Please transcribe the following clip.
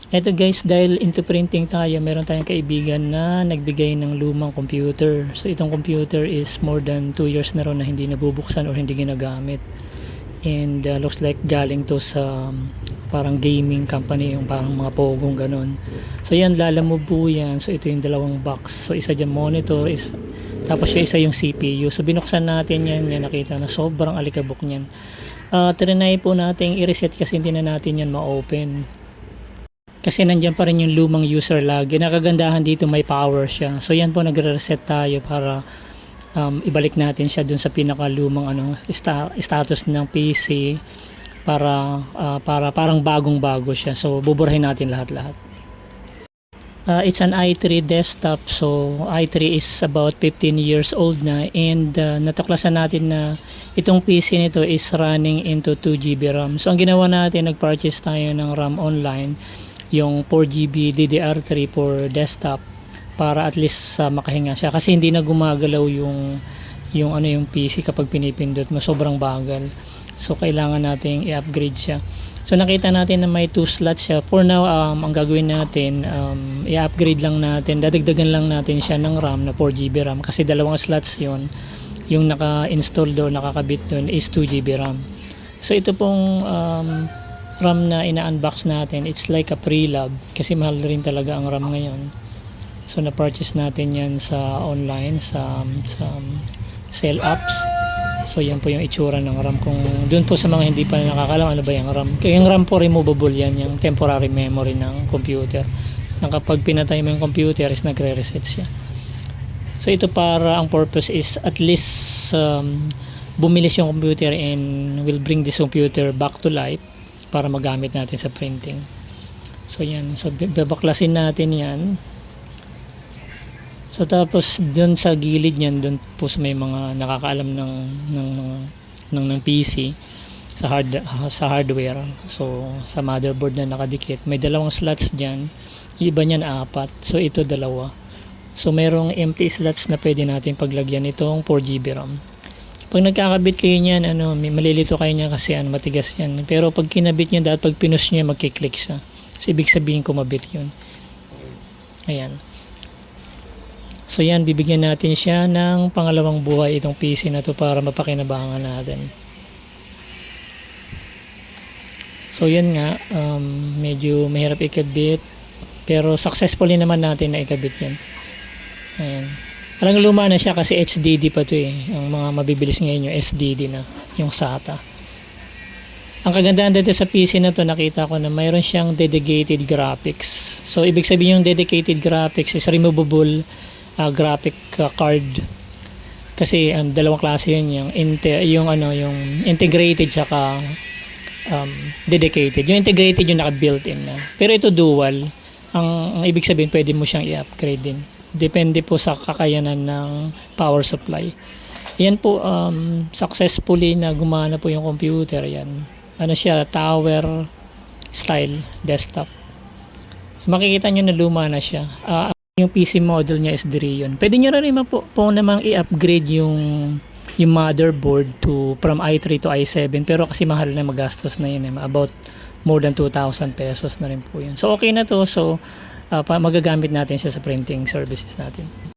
Eto guys, dahil into printing tayo, meron tayong kaibigan na nagbigay ng lumang computer. So itong computer is more than 2 years na rin na hindi nabubuksan or hindi ginagamit. And looks like galing to sa parang gaming company, yung parang mga pogong ganon. So yan, Lalamove po yan. So ito yung dalawang box. So isa dyan monitor, tapos yung isa yung CPU. So binuksan natin yan, nakita na sobrang alikabok niyan. Trinay po natin i-reset kasi hindi na natin yan ma-open. Kasi nandiyan pa rin yung lumang user lagi. Nakagandahan dito, may power siya. So yan po, nagre-reset tayo para ibalik natin siya dun sa pinakalumang status ng PC para parang bagong-bago siya. So buburahin natin lahat-lahat. It's an i3 desktop. So i3 is about 15 years old na, and natuklasan natin na itong PC nito is running into 2GB RAM. So ang ginawa natin, nag-purchase tayo ng RAM online, yung 4GB DDR3 for desktop, para at least makahinga siya, kasi hindi na gumagalaw yung PC kapag pinipindot mo, sobrang bagal. So kailangan nating i-upgrade siya. So nakita natin na may 2 slots siya. For now, ang gagawin natin, i-upgrade lang natin, dadagdagan lang natin siya ng RAM na 4GB RAM, kasi dalawang slots yon, yung naka-install doon, nakakabit doon is 2GB RAM. So ito pong RAM na ina-unbox natin, it's like a pre-lab kasi mahal rin talaga ang RAM ngayon. So na-purchase natin yan sa online, sa sell apps. So yan po yung itsura ng RAM. Kung doon po sa mga hindi pa nakakalam ano ba yung RAM. Kaya yung RAM po removable yan, yung temporary memory ng computer. Na kapag pinatay mo yung computer is nagre-reset siya. So ito, para ang purpose is at least bumilis yung computer and will bring this computer back to life para magamit natin sa printing. So yan, so babaklasin natin yan. So tapos dun sa gilid niyan, dun po sa may mga nakakaalam ng PC sa hardware. So sa motherboard na nakadikit, may dalawang slots diyan. Iba niyan 4. So ito 2. So mayroong empty slots na pwede natin paglagyan itong 4GB RAM. Pag nagkakabit kayo niyan, malilito kayo niyan kasi matigas yan. Pero pag kinabit niyo, dahil pag pinus niyo, magkiklik siya. So ibig sabihin kumabit yun. Ayan. So yan, bibigyan natin siya ng pangalawang buhay itong PC na to para mapakinabangan natin. So yan nga, medyo mahirap ikabit, pero successfully naman natin na ikabit yan. Ayan. Parang luma na siya kasi HDD pa to eh. Ang mga mabibilis ngayon yung SDD na, yung SATA. Ang kagandahan dito sa PC na to, nakita ko na mayroon siyang dedicated graphics. So ibig sabihin yung dedicated graphics is removable graphic card. Kasi dalawang klase yun, yung integrated tsaka dedicated. Yung integrated yung naka-built-in na. Pero ito dual. Ang ibig sabihin, pwede mo siyang i-upgrade din. Depende po sa kakayanan ng power supply. Yan po, successfully na gumana po yung computer. Yan, siya, tower style desktop. So makikita nyo na luma na siya. Yung PC model niya is Drion. Pwede nyo rin po namang i-upgrade yung motherboard from i3 to i7, pero kasi mahal na, magastos na yun, about more than 2,000 pesos na rin po yun. So okay na to. So magagamit natin siya sa printing services natin.